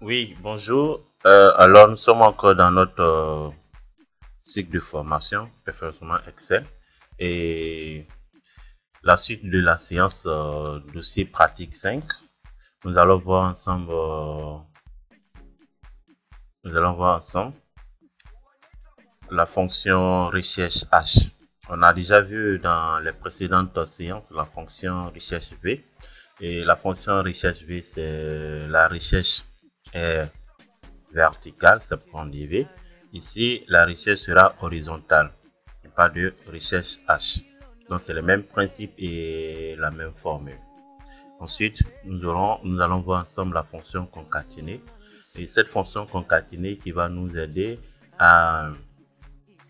Oui, bonjour. Alors, nous sommes encore dans notre cycle de formation, performance Excel. Et la suite de la séance dossier pratique 5, nous allons voir ensemble, nous allons voir ensemble la fonction recherche H. On a déjà vu dans les précédentes séances la fonction recherche V. Et la fonction recherche V, c'est la recherche verticale, c'est pour en V. Ici, la recherche sera horizontale, et pas de recherche H. Donc, c'est le même principe et la même formule. Ensuite, nous allons voir ensemble la fonction concaténée. Et cette fonction concaténée qui va nous aider à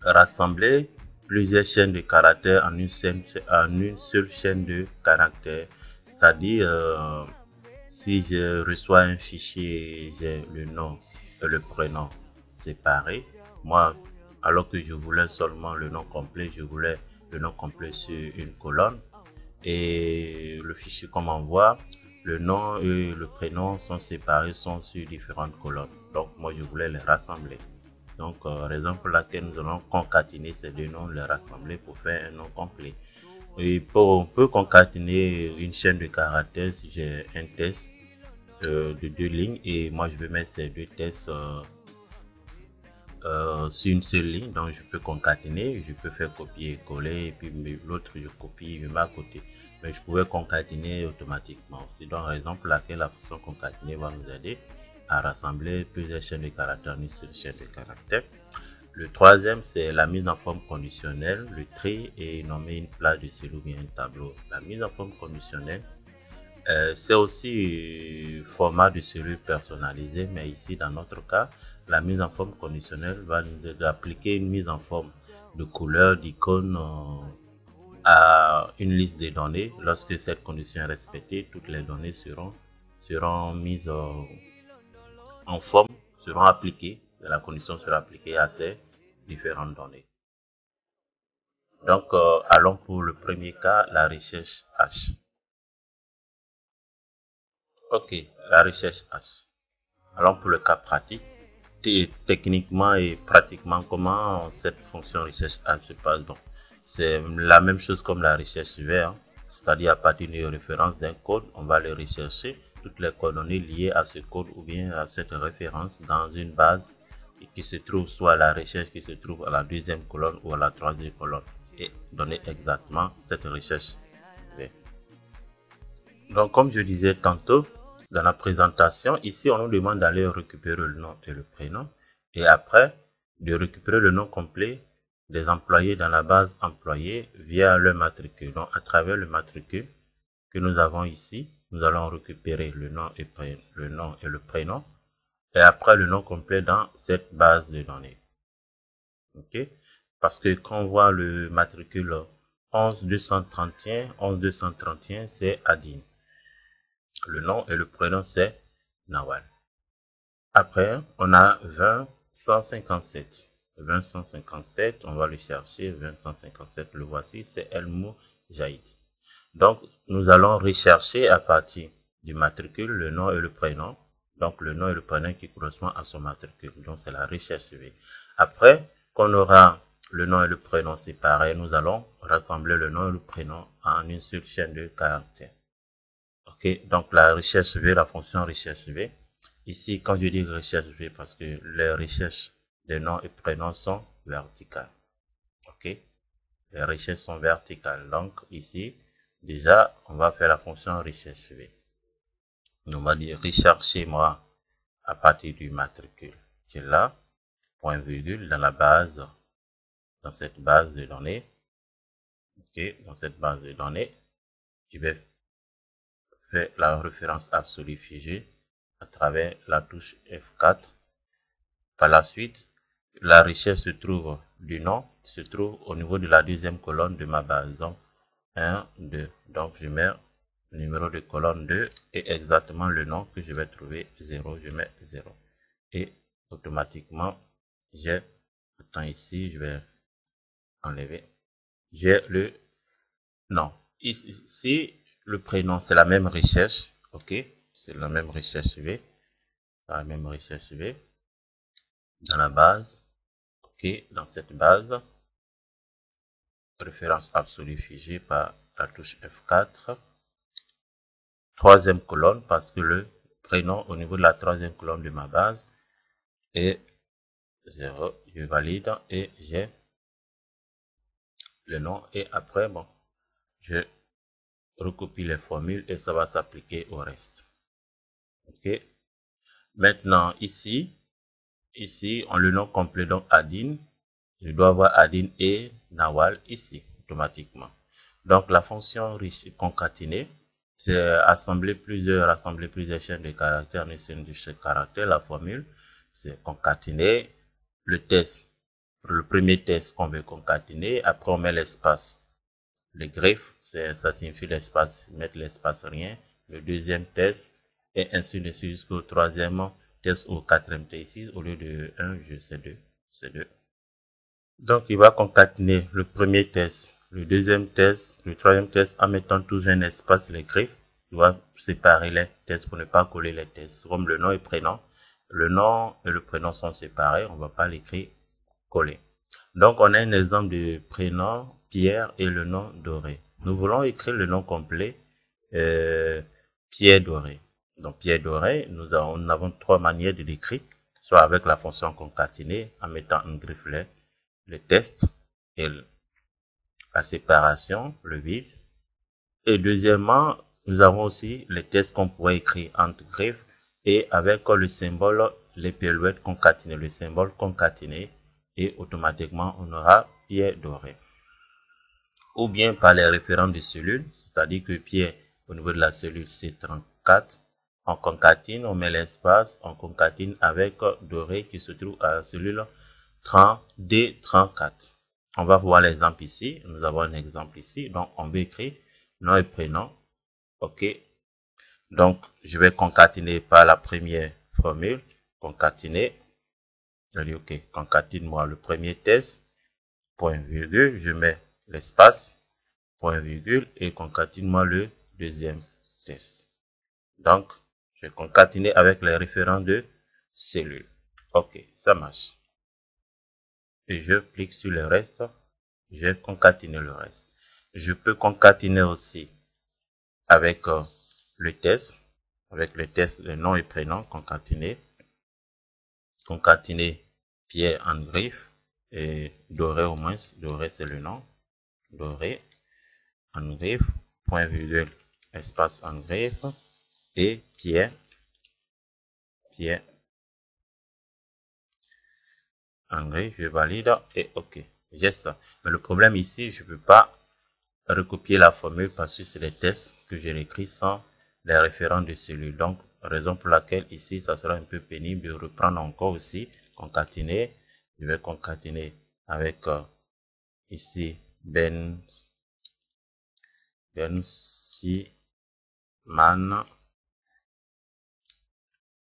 rassembler plusieurs chaînes de caractères en une seule chaîne de caractères. C'est-à-dire, si je reçois un fichier, j'ai le nom et le prénom séparés. Moi, alors que je voulais seulement le nom complet, je voulais le nom complet sur une colonne. Et le fichier qu'on m'envoie, le nom et le prénom sont séparés, sont sur différentes colonnes. Donc, moi, je voulais les rassembler. Donc, raison pour laquelle nous allons concaténer ces deux noms, les rassembler pour faire un nom complet. Et on peut concaténer une chaîne de caractères si j'ai un test de deux lignes et moi je vais mettre ces deux tests sur une seule ligne. Donc, je peux concaténer, je peux faire copier et coller et puis l'autre je copie, je mets à côté. Mais je pouvais concaténer automatiquement. C'est donc raison pour laquelle la fonction concaténer va nous aider à rassembler plusieurs chaînes de caractères en une seule chaîne de caractères. Le troisième, c'est la mise en forme conditionnelle, le tri et nommer une plage de celui ou bien un tableau. La mise en forme conditionnelle, c'est aussi format de cellule personnalisé, mais ici, dans notre cas, la mise en forme conditionnelle va nous aider à appliquer une mise en forme de couleurs, d'icônes à une liste de données. Lorsque cette condition est respectée, toutes les données seront mises en forme, seront appliquées, et la condition sera appliquée à ces différentes données. Donc, allons pour le premier cas, la recherche H. Ok, la recherche H. Allons pour le cas pratique. Techniquement et pratiquement, comment cette fonction recherche H se passe. Donc, c'est la même chose comme la recherche V, hein. C'est-à-dire à partir de référence d'un code, on va aller rechercher toutes les coordonnées liées à ce code ou bien à cette référence dans une base qui se trouve soit à la recherche qui se trouve à la deuxième colonne ou à la troisième colonne et donner exactement cette recherche V. Donc, comme je disais tantôt, dans la présentation, ici, on nous demande d'aller récupérer le nom et le prénom. Et après, de récupérer le nom complet des employés dans la base employés via le matricule. Donc, à travers le matricule que nous avons ici, nous allons récupérer le nom et le prénom. Et après, le nom complet dans cette base de données. OK? Parce que quand on voit le matricule 11231, c'est Adine. Le nom et le prénom, c'est Nawal. Après, on a 20157. 20157, on va le chercher. 20157, le voici, c'est Elmo Jaïd. Donc, nous allons rechercher à partir du matricule le nom et le prénom. Donc, le nom et le prénom qui correspondent à son matricule. Donc, c'est la recherche V. Après, qu'on aura le nom et le prénom séparés, nous allons rassembler le nom et le prénom en une seule chaîne de caractères. Ok, donc la recherche V, la fonction recherche V. Ici, quand je dis recherche V, parce que les recherches des noms et prénoms sont verticales. Ok, les recherches sont verticales. Donc ici, déjà, on va faire la fonction recherche V. On va dire rechercher moi à partir du matricule qui est là, point virgule, dans la base, dans cette base de données. Ok, dans cette base de données, je vais faire la référence absolue figée à travers la touche F4. Par la suite, la recherche se trouve du nom, se trouve au niveau de la deuxième colonne de ma base. Donc, 1, 2. Donc, je mets le numéro de colonne 2 et exactement le nom que je vais trouver 0, je mets 0. Et automatiquement, j'ai, attends ici, je vais enlever, j'ai le nom. Ici, le prénom, c'est la même recherche, ok, c'est la même recherche V. dans la même recherche V, dans la base, ok, dans cette base, référence absolue figée par la touche F4, troisième colonne, parce que le prénom au niveau de la troisième colonne de ma base est 0, je valide et j'ai le nom et après, bon, je recopie les formules et ça va s'appliquer au reste. Ok. Maintenant, ici, on le nom complet, donc Adine. Je dois avoir Adine et Nawal ici, automatiquement. Donc, la fonction concaténer, c'est assembler plusieurs chaînes de caractères, une chaîne de chaque caractère. La formule, c'est concaténer le test. Le premier test qu'on veut concaténer, après on met l'espace. Le greffe, ça signifie l'espace, mettre l'espace rien. Le deuxième test, et ainsi de suite jusqu'au troisième test ou quatrième test. Ici, au lieu de 1, je sais 2, c'est 2. Donc, il va concaténer le premier test, le deuxième test, le troisième test, en mettant toujours un espace, les griffes. Il va séparer les tests pour ne pas coller les tests. Comme le nom et prénom. Le nom et le prénom sont séparés, on ne va pas l'écrire collé. Donc, on a un exemple de prénom Pierre et le nom Doré. Nous voulons écrire le nom complet Pierre Doré. Donc, Pierre Doré, nous avons trois manières de l'écrire, soit avec la fonction concaténer en mettant un griffe le test et la séparation, le vide. Et deuxièmement, nous avons aussi les tests qu'on pourrait écrire entre griffes et avec le symbole, les pirouettes concaténées, le symbole concaténé, et automatiquement on aura Pierre Doré. Ou bien par les référents de cellules, c'est-à-dire que Pierre, au niveau de la cellule C34, on concatine, on met l'espace, on concatine avec Doré qui se trouve à la cellule D34. On va voir l'exemple ici. Nous avons un exemple ici. Donc, on va écrire nom et prénom. OK. Donc, je vais concaténer par la première formule. Concaténer. Je dis OK. Concatine-moi le premier test. Point virgule. Je mets l'espace. Point virgule. Et concatine-moi le deuxième test. Donc, je vais concaténer avec les référents de cellules. OK. Ça marche. Et je clique sur le reste, je vais concaténer le reste. Je peux concaténer aussi avec le test, le nom et prénom, concaténer Pierre en griffe, et Doré au moins, Doré c'est le nom, Doré en griffe, point virgule, espace en griffe, et Pierre en griffe, je valide, et OK, j'ai ça. Mais le problème ici, je ne peux pas recopier la formule parce que c'est les tests que j'ai écrits sans les référents de cellules. Donc, raison pour laquelle ici, ça sera un peu pénible de reprendre encore aussi, concaténer. Je vais concaténer avec ici Siman,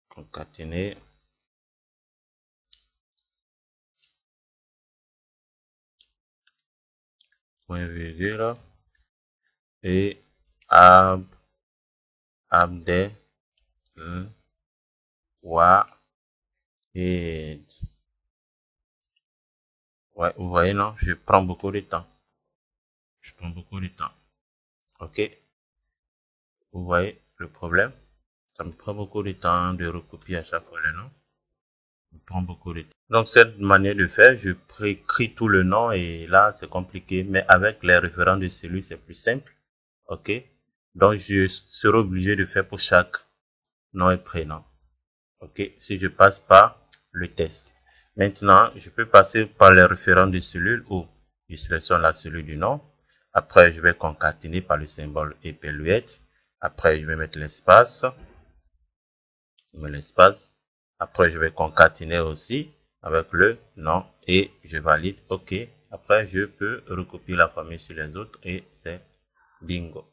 concaténer point virgule et Abdel et ouais, vous voyez, non, je prends beaucoup de temps. OK. Vous voyez le problème? Ça me prend beaucoup de temps de recopier à chaque fois le nom. Ça me prend beaucoup de temps. Donc, cette manière de faire, je préécris tout le nom et là, c'est compliqué. Mais avec les référents de cellules, c'est plus simple. OK. Donc, je serai obligé de faire pour chaque nom et prénom. OK. Si je passe par le test. Maintenant, je peux passer par les référents de cellules où je sélectionne la cellule du nom. Après, je vais concaténer par le symbole épaluette. Après, je vais mettre l'espace. Après, je vais concaténer aussi avec le nom et je valide OK. Après, je peux recopier la formule sur les autres et c'est bingo.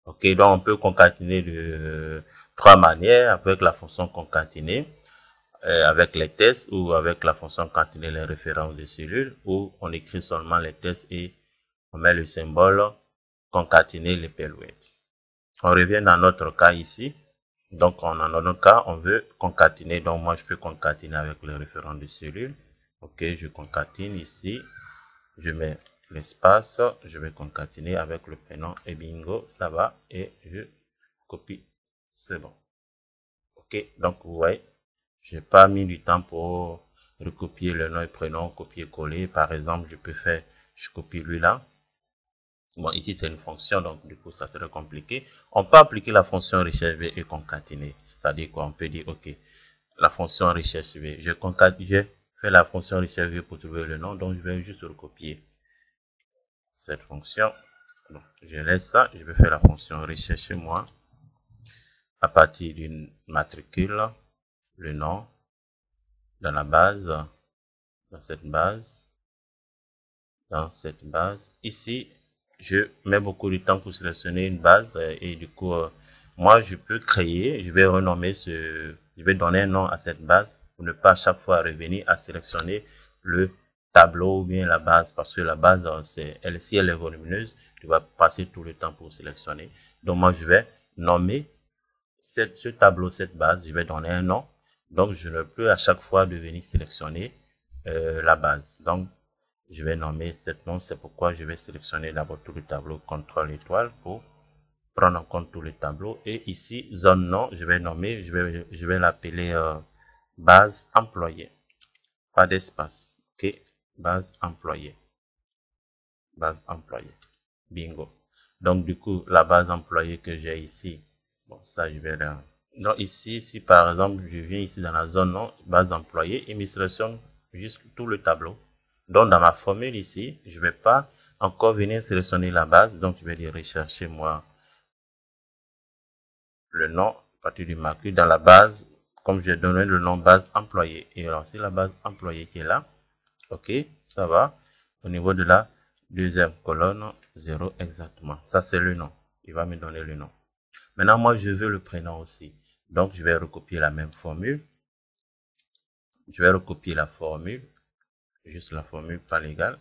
OK, donc on peut concaténer de trois manières avec la fonction concaténer, avec les tests ou avec la fonction concaténer les références de cellules où on écrit seulement les tests et on met le symbole concaténer les pirouettes. On revient dans notre cas ici. Donc, en notre cas, on veut concaténer. Donc, moi, je peux concaténer avec le référent de cellule. Ok, je concatène ici. Je mets l'espace. Je vais concaténer avec le prénom et bingo, ça va. Et je copie. C'est bon. Ok, donc, vous voyez, j'ai pas mis du temps pour recopier le nom et prénom, copier-coller. Par exemple, je copie lui là. Bon, ici, c'est une fonction, donc du coup, ça serait compliqué. On peut appliquer la fonction recherche V et concaténer. C'est-à-dire qu'on peut dire, OK, la fonction recherche V, je fais la fonction recherche V pour trouver le nom, donc je vais juste recopier cette fonction. Donc, je laisse ça, je vais faire la fonction recherche moi à partir d'une matricule, le nom, dans la base, dans cette base. Ici, je mets beaucoup de temps pour sélectionner une base et du coup, moi, je peux créer, je vais donner un nom à cette base pour ne pas à chaque fois revenir à sélectionner le tableau ou bien la base parce que la base, si elle est volumineuse, tu vas passer tout le temps pour sélectionner. Donc, moi, je vais nommer ce tableau, cette base, je vais donner un nom. Donc, je ne peux à chaque fois devenir sélectionner la base. Donc, je vais nommer cette nom, c'est pourquoi je vais sélectionner d'abord tout le tableau CTRL étoile pour prendre en compte tout le tableau. Et ici, zone nom, je vais nommer, je vais l'appeler base employée. Pas d'espace. Ok, base employée. Base employée. Bingo. Donc, du coup, la base employée que j'ai ici, bon, ça, je vais là. Donc, ici, si par exemple, je viens ici dans la zone nom, base employée, il me sélectionne juste tout le tableau. Donc, dans ma formule ici, je ne vais pas encore venir sélectionner la base. Donc, je vais dire rechercher moi le nom à partir du marqueur dans la base, comme j'ai donné le nom base employée. Et alors, c'est la base employée qui est là. OK, ça va. Au niveau de la deuxième colonne, 0 exactement. Ça, c'est le nom. Il va me donner le nom. Maintenant, moi, je veux le prénom aussi. Donc, je vais recopier la même formule. Je vais recopier la formule. Juste la formule pas légale.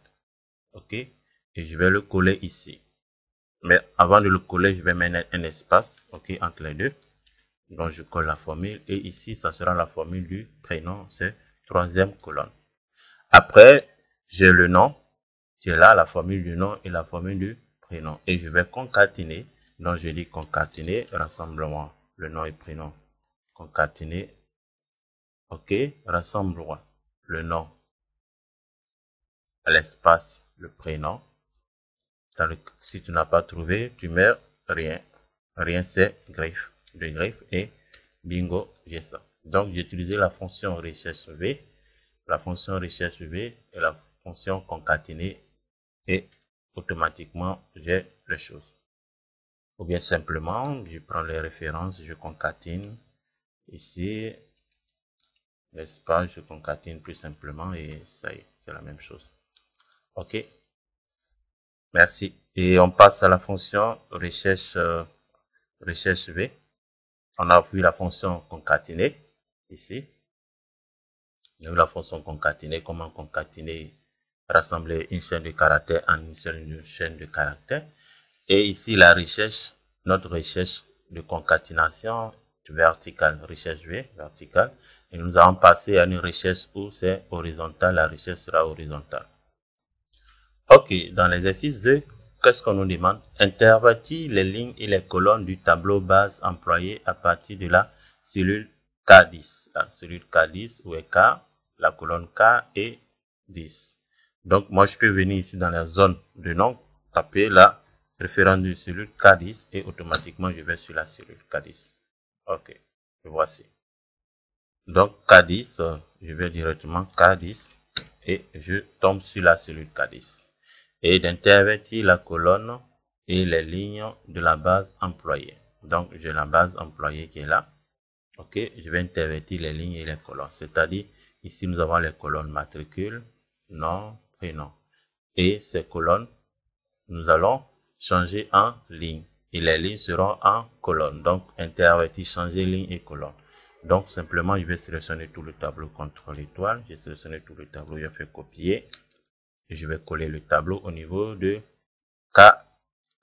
OK. Et je vais le coller ici. Mais avant de le coller, je vais mettre un espace, OK, entre les deux. Donc, je colle la formule. Et ici, ça sera la formule du prénom. C'est troisième colonne. Après, j'ai le nom. J'ai là la formule du nom et la formule du prénom. Et je vais concaténer. Donc, je dis concaténer, rassemblement, le nom et prénom. Concaténer. OK, rassemblement, le nom, l'espace, le prénom. Si tu n'as pas trouvé, tu mets rien. Rien, c'est griffe. De griffe et bingo, j'ai ça. Donc, j'ai utilisé la fonction recherche V, la fonction recherche V et la fonction concaténer et automatiquement, j'ai les choses. Ou bien simplement, je prends les références, je concatène ici, l'espace, je concatène plus simplement et ça y est, c'est la même chose. OK. Merci. Et on passe à la fonction recherche V. On a vu la fonction concaténer ici. On a vu la fonction concaténer, comment concaténer, rassembler une chaîne de caractères en une seule chaîne de caractères. Et ici, la recherche, notre recherche de concaténation verticale, recherche V, verticale. Et nous allons passer à une recherche où c'est horizontal, la recherche sera horizontale. OK, dans l'exercice 2, qu'est-ce qu'on nous demande? Intervertir les lignes et les colonnes du tableau base employé à partir de la cellule K10. La cellule K10 où est K, la colonne K et 10. Donc, moi, je peux venir ici dans la zone de nom, taper la référence de cellule K10 et automatiquement, je vais sur la cellule K10. OK, voici. Donc, K10, je vais directement K10 et je tombe sur la cellule K10. Et d'intervertir la colonne et les lignes de la base employée. Donc, j'ai la base employée qui est là. OK, je vais intervertir les lignes et les colonnes. C'est-à-dire, ici, nous avons les colonnes matricule, nom, prénom. Et ces colonnes, nous allons changer en ligne. Et les lignes seront en colonne. Donc, intervertir, changer ligne et colonne. Donc, simplement, je vais sélectionner tout le tableau CTRL étoile. J'ai sélectionné tout le tableau, je fais copier. Et je vais coller le tableau au niveau de K,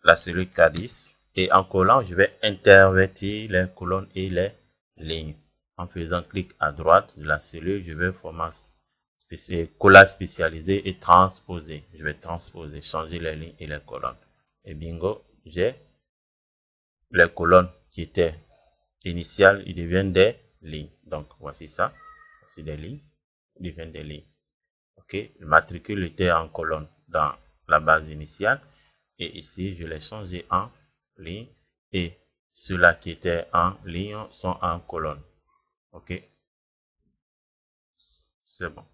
la cellule K10. Et en collant, je vais intervertir les colonnes et les lignes. En faisant clic à droite de la cellule, je vais format collage spécialisé et transposer. Je vais transposer, changer les lignes et les colonnes. Et bingo, j'ai les colonnes qui étaient initiales, ils deviennent des lignes. Donc, voici ça. Voici des lignes, ils deviennent des lignes. Ok, le matricule était en colonne dans la base initiale. Et ici, je l'ai changé en ligne. Et ceux-là qui étaient en ligne sont en colonne. Ok, c'est bon.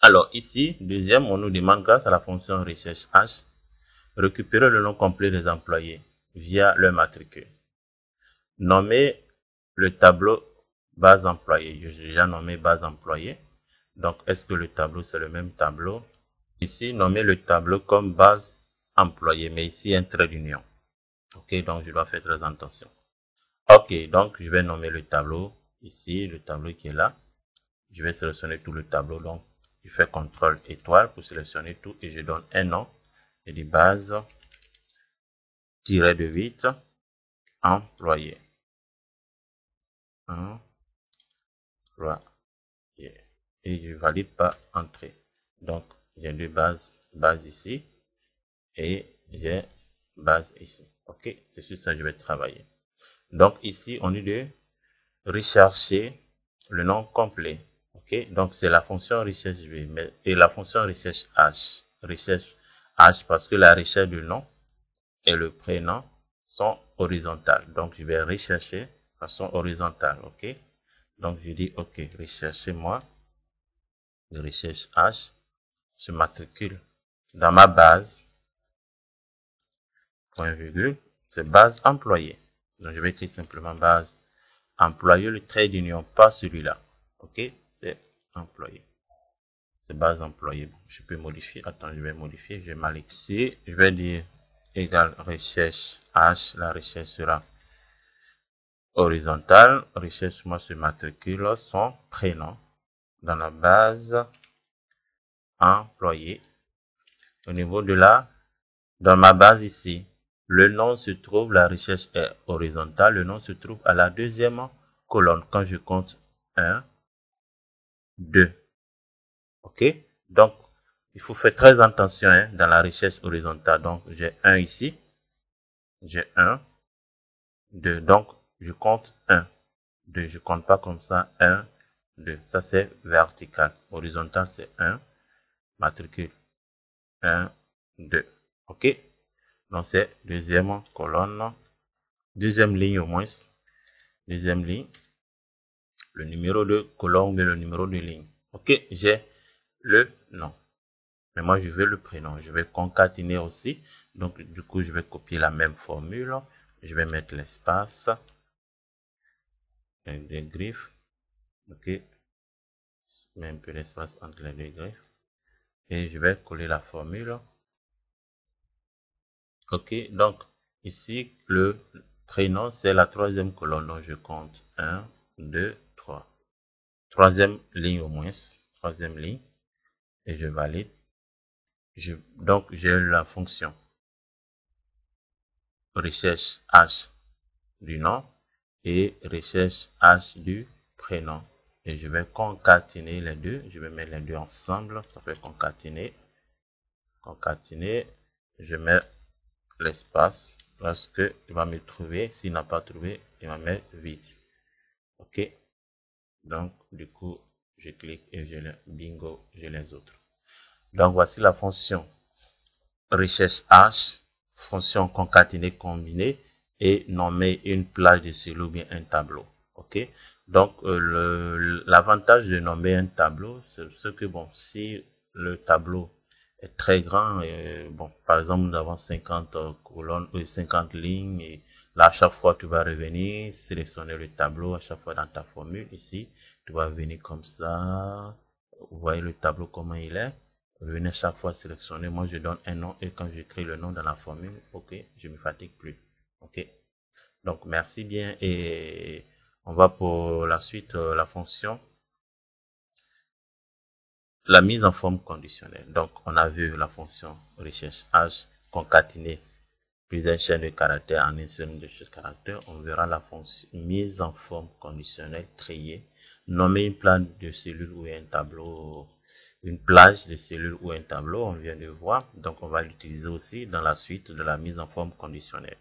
Alors ici, deuxième, on nous demande grâce à la fonction recherche H, récupérer le nom complet des employés via leur matricule. Nommer le tableau base employée. J'ai déjà nommé base employée. Donc, est-ce que le tableau, c'est le même tableau? Ici, nommer le tableau comme base employée, mais ici, un trait d'union. Ok, donc je dois faire très attention. Ok, donc je vais nommer le tableau. Ici, le tableau qui est là. Je vais sélectionner tout le tableau. Donc, je fais CTRL étoile pour sélectionner tout et je donne un nom. Et de base, tiré de 8, employé. Employé. Et je valide par entrée. Donc, j'ai deux bases ici et j'ai base ici. Ok, c'est sur ça que je vais travailler. Donc, ici, on dit de rechercher le nom complet. Ok, donc c'est la fonction recherche V et la fonction recherche H. Recherche H parce que la recherche du nom et le prénom sont horizontales. Donc, je vais rechercher de façon horizontale. Ok, donc je dis ok, recherchez-moi. De recherche H se matricule dans ma base, point virgule, c'est base employée. Donc, je vais écrire simplement base employé, le trait d'union, pas celui-là. Ok, c'est employé. C'est base employé. Bon, je peux modifier. Attends, je vais modifier. J'ai mal écrit. Je vais dire égal recherche H. La recherche sera horizontale. Recherche moi se matricule son prénom dans la base employé. Au niveau de dans ma base ici, le nom se trouve, la recherche est horizontale. Le nom se trouve à la deuxième colonne. Quand je compte 1, 2. Ok, donc il faut faire très attention dans la recherche horizontale. Donc j'ai 1 ici, j'ai 1, 2, donc je compte 1, 2, je compte pas comme ça, 1, 2, ça c'est vertical. Horizontal c'est 1, matricule 1, 2. Ok, donc c'est deuxième colonne, deuxième ligne au moins, deuxième ligne, le numéro de colonne et le numéro de ligne. Ok, j'ai le nom. Mais moi, je veux le prénom. Je vais concaténer aussi. Donc, du coup, je vais copier la même formule. Je vais mettre l'espace. Des griffes. Ok. Je mets un peu d'espace entre les deux griffes. Et je vais coller la formule. Ok. Donc, ici, le prénom, c'est la troisième colonne. Donc, je compte 1, 2, 3. Troisième ligne au moins. Troisième ligne. Et je valide. Donc, j'ai la fonction recherche H du nom et recherche H du prénom. Et je vais concaténer les deux. Je vais mettre les deux ensemble. Ça fait concaténer. Concaténer. Je mets l'espace. Lorsque il va me trouver. S'il n'a pas trouvé, il va mettre 8. Ok. Donc, du coup, je clique et je les bingo, j'ai les autres. Donc, voici la fonction recherche H, fonction concaténer combinée et nommer une plage de cellules ou bien un tableau. Ok, donc l'avantage de nommer un tableau, c'est ce que bon, si le tableau est très grand, bon, par exemple nous avons 50 colonnes ou 50 lignes et là à chaque fois tu vas revenir sélectionner le tableau à chaque fois dans ta formule. Ici tu vas venir comme ça, vous voyez le tableau comment il est. Venez chaque fois sélectionner. Moi, je donne un nom et quand j'écris le nom dans la formule, ok, je me fatigue plus. Ok. Donc, merci bien et on va pour la suite, la fonction, la mise en forme conditionnelle. Donc, on a vu la fonction recherche H concaténer plusieurs chaînes de caractères en un seul nombre de caractères, on verra la fonction mise en forme conditionnelle triée, nommer une plage de cellules ou un tableau, une plage de cellules ou un tableau, on vient de voir, donc on va l'utiliser aussi dans la suite de la mise en forme conditionnelle.